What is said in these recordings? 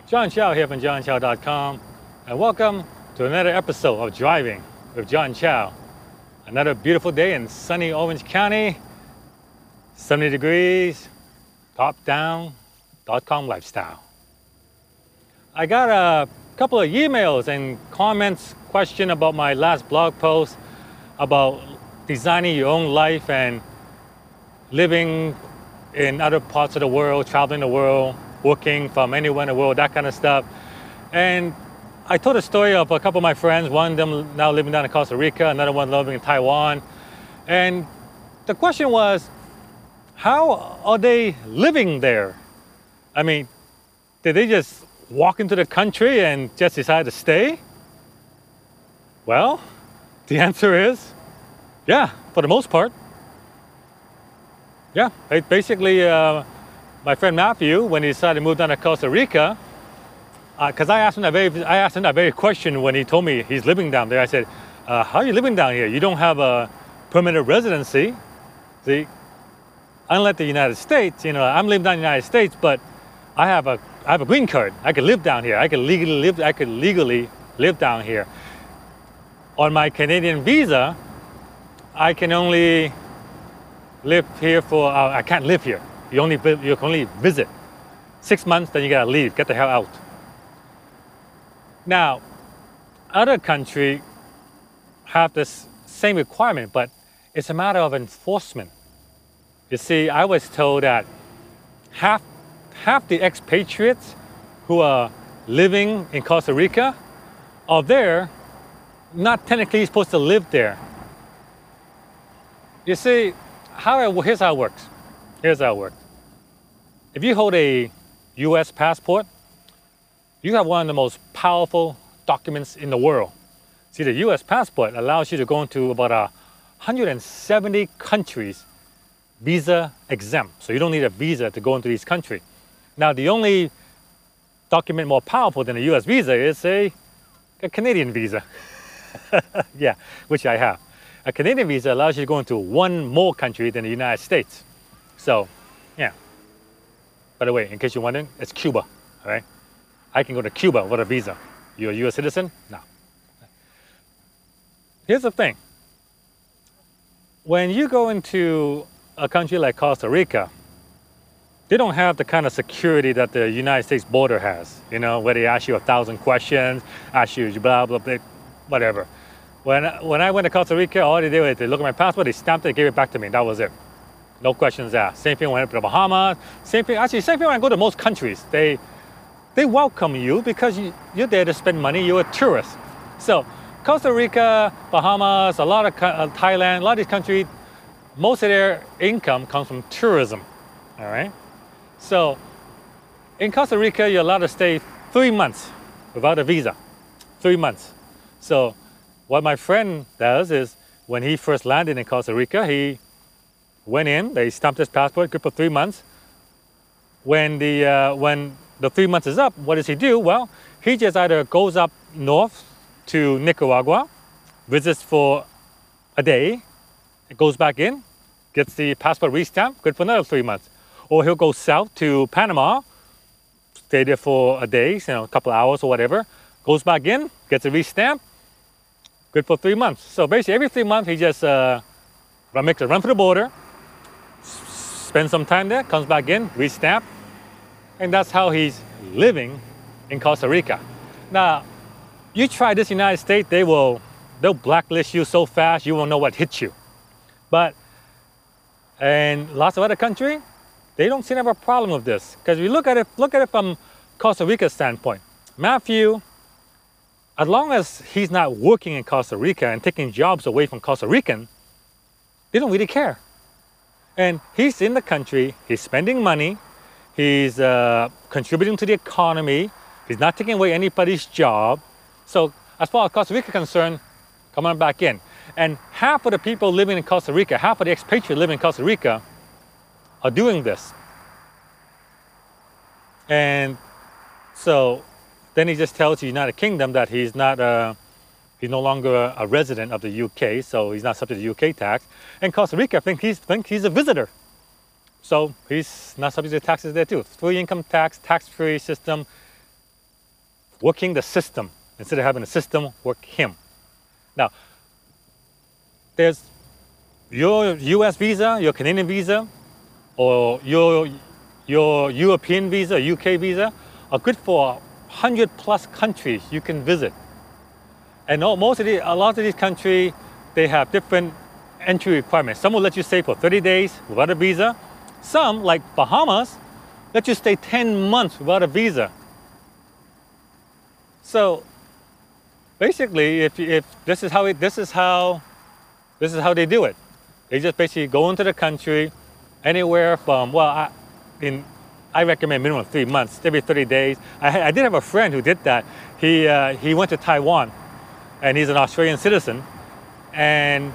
John Chow here from johnchow.com, and welcome to another episode of Driving with John Chow. Another beautiful day in sunny Orange County, 70 degrees, top-down.com lifestyle. I got a couple of emails and comments, question about my last blog post about designing your own life and living in other parts of the world, traveling the world, working from anywhere in the world, that kind of stuff. And I told a story of a couple of my friends, one of them now living down in Costa Rica, another one living in Taiwan. And the question was, how are they living there? I mean, did they just walk into the country and just decide to stay? Well, the answer is, yeah, for the most part. Yeah, basically, my friend Matthew, when he decided to move down to Costa Rica, because I asked him that very question when he told me he's living down there. I said, how are you living down here? You don't have a permanent residency. See, unlike the United States, I'm living down in the United States, but I have a green card. I can live down here. I can legally live down here. On my Canadian visa, I can only live here for, I can't live here. You can only visit. 6 months, then you gotta leave, get the hell out. Now, other countries have this same requirement, but it's a matter of enforcement. You see, I was told that half the expatriates who are living in Costa Rica are there, not technically supposed to live there. You see, here's how it works. Here's how it works. If you hold a US passport, you have one of the most powerful documents in the world. See, the US passport allows you to go into about 170 countries visa exempt. So you don't need a visa to go into these countries. Now, the only document more powerful than a US visa is a Canadian visa. Yeah, which I have. A Canadian visa allows you to go into one more country than the United States. So, yeah. By the way, in case you're wondering, it's Cuba, all right? I can go to Cuba with a visa. You're a US citizen? No. Here's the thing. When you go into a country like Costa Rica, they don't have the kind of security that the United States border has, where they ask you 1,000 questions, ask you blah, blah, blah, whatever. When I went to Costa Rica, all they did was they looked at my passport, they stamped it, gave it back to me. That was it. No questions asked. Same thing when I went to the Bahamas. Same thing when I go to most countries. They welcome you because you're there to spend money. You're a tourist. So Costa Rica, Bahamas, a lot of Thailand, a lot of these countries, most of their income comes from tourism. All right. So in Costa Rica, you're allowed to stay 3 months without a visa. 3 months. So what my friend does is when he first landed in Costa Rica, he went in, they stamped his passport, good for 3 months. When the 3 months is up, what does he do? Well, he just either goes up north to Nicaragua, visits for a day, goes back in, gets the passport re-stamped, good for another 3 months. Or he'll go south to Panama, stay there for a day, a couple of hours or whatever, goes back in, gets it re-stamped, good for 3 months. So basically every 3 months he just makes a run for the border, spends some time there, comes back in, re-stamp, and that's how he's living in Costa Rica. Now, you try this in the United States, they'll blacklist you so fast you won't know what hit you. But in lots of other countries, they don't seem to have a problem with this. Because if you look at it from Costa Rica's standpoint, Matthew, as long as he's not working in Costa Rica and taking jobs away from Costa Rican, they don't really care. And he's in the country, he's spending money, he's contributing to the economy, he's not taking away anybody's job. So as far as Costa Rica is concerned, come on back in. And half of the people living in Costa Rica, half of the expatriates living in Costa Rica are doing this. And so then he just tells the United Kingdom that he's no longer a resident of the UK, so he's not subject to UK tax. And Costa Rica think he's a visitor. So he's not subject to taxes there too. Free income tax, tax-free system. working the system instead of having the system work him. Now, there's your US visa, your Canadian visa, or your European visa, UK visa are good for 100+ countries you can visit. And a lot of these countries, they have different entry requirements. Some will let you stay for 30 days without a visa. Some, like Bahamas, let you stay 10 months without a visa. So basically, if this is how they do it. They just basically go into the country, anywhere from, well, I recommend minimum 3 months, every 30 days. I did have a friend who did that. He went to Taiwan, and he's an Australian citizen. And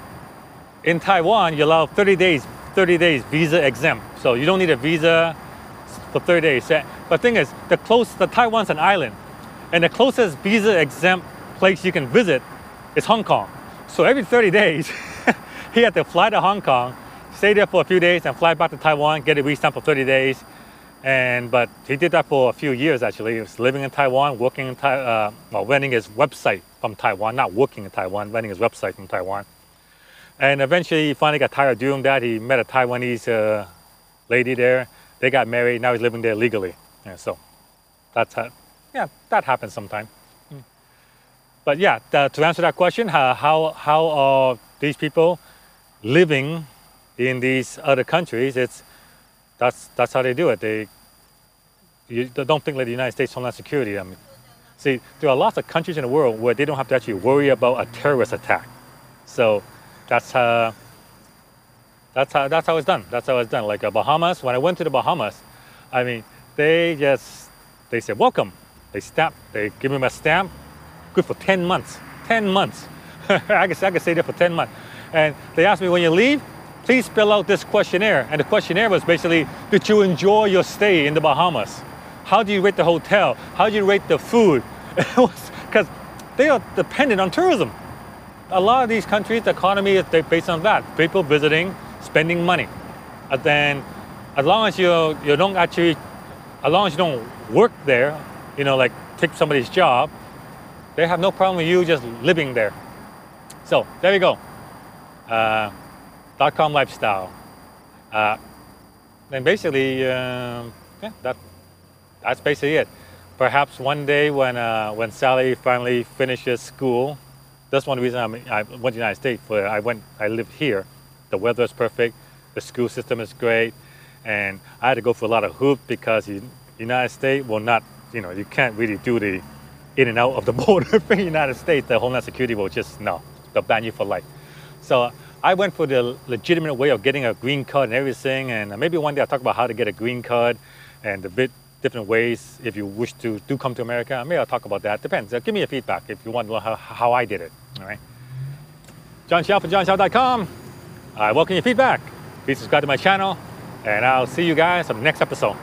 in Taiwan, you allow 30 days visa exempt. So you don't need a visa for 30 days. But the thing is, the Taiwan's an island, and the closest visa exempt place you can visit is Hong Kong. So every 30 days, he had to fly to Hong Kong, stay there for a few days, and fly back to Taiwan, get it re-stamped for 30 days. But he did that for a few years, actually. He was living in Taiwan, working in renting his website from Taiwan, not working in Taiwan, renting his website from Taiwan. And eventually, he finally got tired of doing that. He met a Taiwanese lady there. They got married. Now he's living there legally. Yeah, so that's that happens sometime. But yeah, to answer that question, how are these people living in these other countries? That's how they do it. You don't think like the United States Homeland Security. I mean, see, there are lots of countries in the world where they don't have to actually worry about a terrorist attack. So that's how it's done. That's how it's done. Like Bahamas, when I went to the Bahamas, I mean, they said welcome. They give me a stamp, good for 10 months. 10 months. I could stay there for 10 months. And they asked me, when you leave, please fill out this questionnaire. And the questionnaire was basically, did you enjoy your stay in the Bahamas? How do you rate the hotel? How do you rate the food? Because they are dependent on tourism. A lot of these countries, the economy is based on that. People visiting, spending money. And then, as long as you don't work there, like take somebody's job, they have no problem with you just living there. So there you go. .com lifestyle. Then basically, that's basically it. Perhaps one day when Sally finally finishes school, that's one reason I went to the United States. I lived here. The weather is perfect. The school system is great, and I had to go for a lot of hoops because the United States will not. You can't really do the in and out of the border for the United States. The Homeland Security will just they'll ban you for life. So I went for the legitimate way of getting a green card and everything, and maybe one day I'll talk about how to get a green card and the different ways if you wish to come to America. Maybe I'll talk about that. Depends. Give me a feedback if you want to know how I did it. All right. John Chow from johnchow.com. I welcome your feedback. Please subscribe to my channel, and I'll see you guys on the next episode.